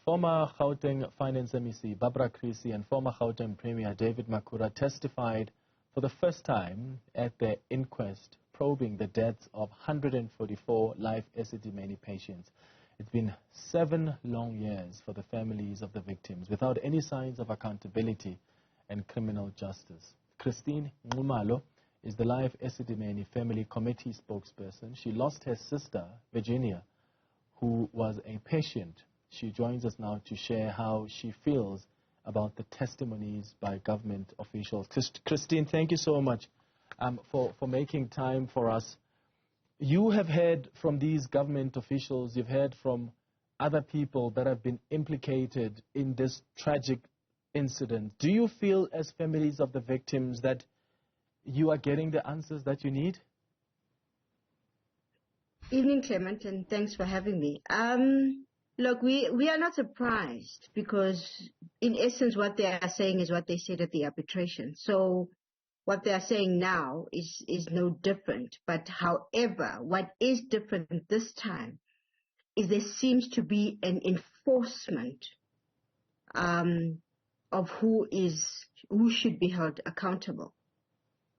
Former Gauteng Finance MEC Barbara Creasy and former Gauteng Premier David Makhura testified for the first time at the inquest probing the deaths of 144 Life Esidimeni patients. It's been 7 long years for the families of the victims without any signs of accountability and criminal justice. Christine Nxumalo is the Life Esidimeni Family Committee spokesperson. She lost her sister, Virginia, who was a patient. She joins us now to share how she feels about the testimonies by government officials. Christine, thank you so much for making time for us. You have heard from these government officials, you've heard from other people that have been implicated in this tragic incident. Do you feel, as families of the victims, that you are getting the answers that you need? Evening, Clement, and thanks for having me. Look, we are not surprised because, in essence, what they are saying is what they said at the arbitration. So what they are saying now is no different. But however, what is different this time is there seems to be an enforcement of who should be held accountable.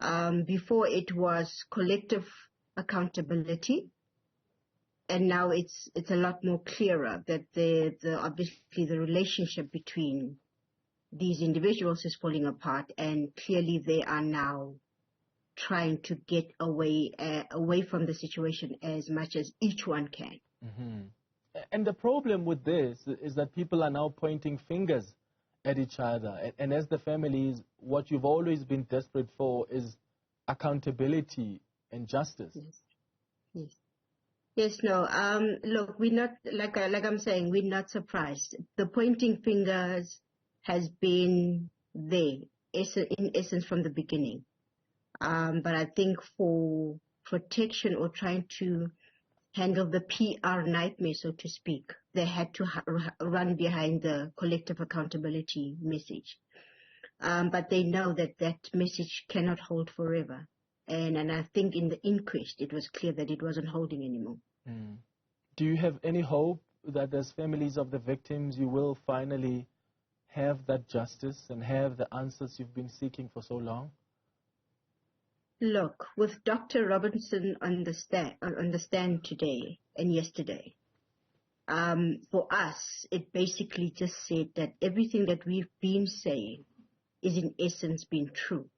Before it was collective accountability. And now it's a lot more clearer that obviously the relationship between these individuals is falling apart, and clearly they are now trying to get away from the situation as much as each one can. Mm-hmm. And the problem with this is that people are now pointing fingers at each other. And as the families, what you've always been desperate for is accountability and justice. Yes. Yes. Yes, no, look, we're not, like I'm saying, we're not surprised. The pointing fingers has been there, in essence, from the beginning. But I think for protection or trying to handle the PR nightmare, so to speak, they had to run behind the collective accountability message. But they know that message cannot hold forever. And I think in the inquest, it was clear that it wasn't holding anymore. Mm. Do you have any hope that as families of the victims, you will finally have that justice and have the answers you've been seeking for so long? Look, with Dr. Robinson on the stand today and yesterday, for us, it basically just said that everything that we've been saying is in essence been true.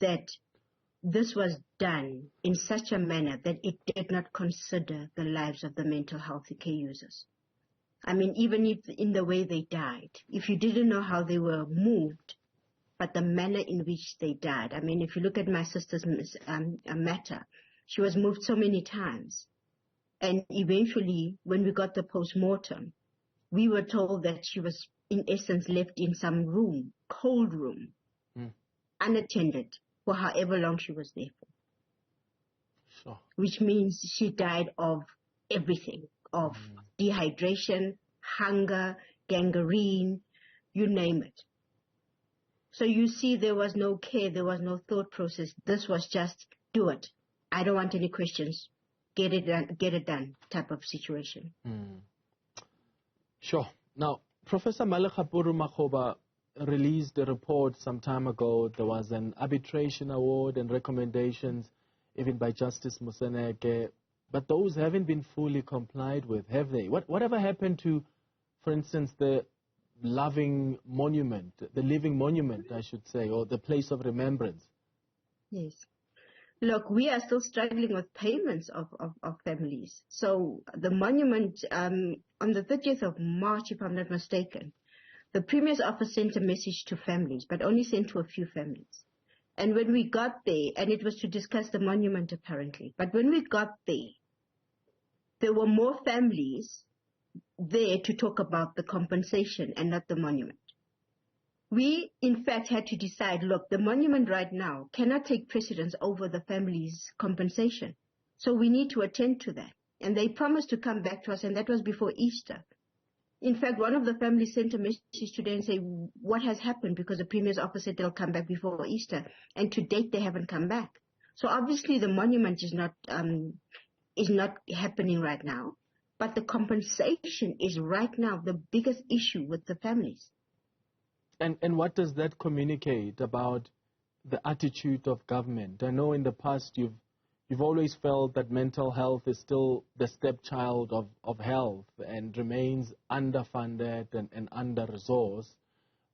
That this was done in such a manner that it did not consider the lives of the mental health care users. I mean, even if in the way they died, if you didn't know how they were moved, but the manner in which they died. I mean, if you look at my sister's matter, she was moved so many times. And eventually, when we got the post-mortem, we were told that she was, in essence, left in some room, cold room, unattended, for however long she was there for. Sure. Which means she died of everything, of dehydration, hunger, gangrene, you name it. So you see, there was no care, there was no thought process. This was just, do it. I don't want any questions. Get it done type of situation. Sure. Now, Professor Malekapuru Makhoba released a report some time ago. There was an arbitration award and recommendations even by Justice Moseneke, but those haven't been fully complied with, have they? Whatever happened to, for instance, the living monument, I should say, or the place of remembrance? Yes. Look, we are still struggling with payments of families. So the monument, on the 30th of March, if I'm not mistaken, the Premier's office sent a message to families, but only sent to a few families. And when we got there, and it was to discuss the monument apparently, but when we got there were more families there to talk about the compensation and not the monument. We, in fact, had to decide, look, the monument right now cannot take precedence over the family's compensation. So we need to attend to that. And they promised to come back to us, and that was before Easter. In fact, one of the families sent a message today and say, what has happened? Because the Premier's office said they'll come back before Easter. And to date, they haven't come back. So obviously the monument is not happening right now. But the compensation is right now the biggest issue with the families. And what does that communicate about the attitude of government? I know in the past you've always felt that mental health is still the stepchild of health and remains underfunded and under-resourced.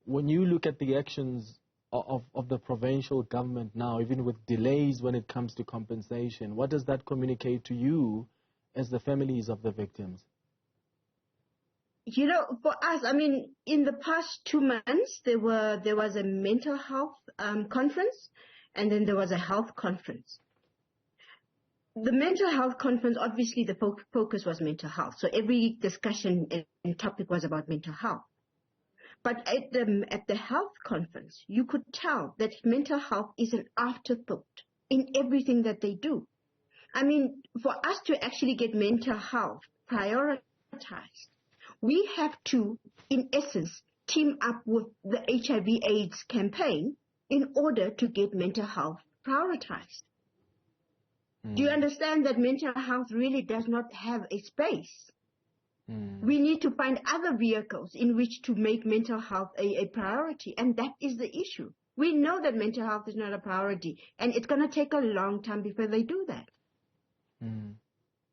When you look at the actions of the provincial government now, even with delays when it comes to compensation, what does that communicate to you as the families of the victims? You know, for us, I mean, in the past 2 months, there was a mental health conference, and then there was a health conference. The mental health conference, obviously the focus was mental health. So every discussion and topic was about mental health. But at the health conference, you could tell that mental health is an afterthought in everything that they do. I mean, for us to actually get mental health prioritized, we have to, in essence, team up with the HIV/AIDS campaign in order to get mental health prioritized. Do you understand that mental health really does not have a space? We need to find other vehicles in which to make mental health a priority, and that is the issue. We know that mental health is not a priority, and it's going to take a long time before they do that.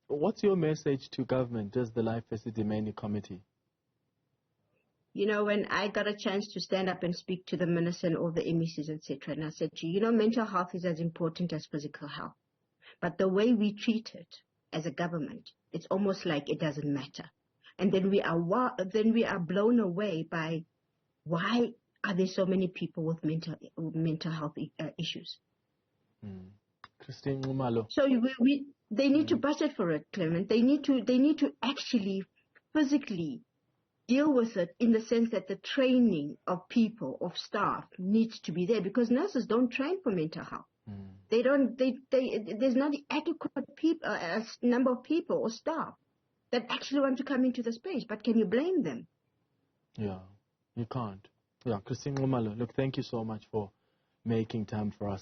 What's your message to government as the Life Esidimeni Committee? You know, when I got a chance to stand up and speak to the minister and all the MECs, etc., and I said to you, mental health is as important as physical health. But the way we treat it as a government, it's almost like it doesn't matter. And then we are blown away by why are there so many people with mental health issues. Christine Nxumalo. So they need to budget for it, Clement. They need to actually physically deal with it in the sense that the training of people, of staff, needs to be there, because nurses don't train for mental health. There's not adequate number of people or staff that actually want to come into the space. But can you blame them? Yeah, you can't. Yeah, Christine Nxumalo, look, thank you so much for making time for us.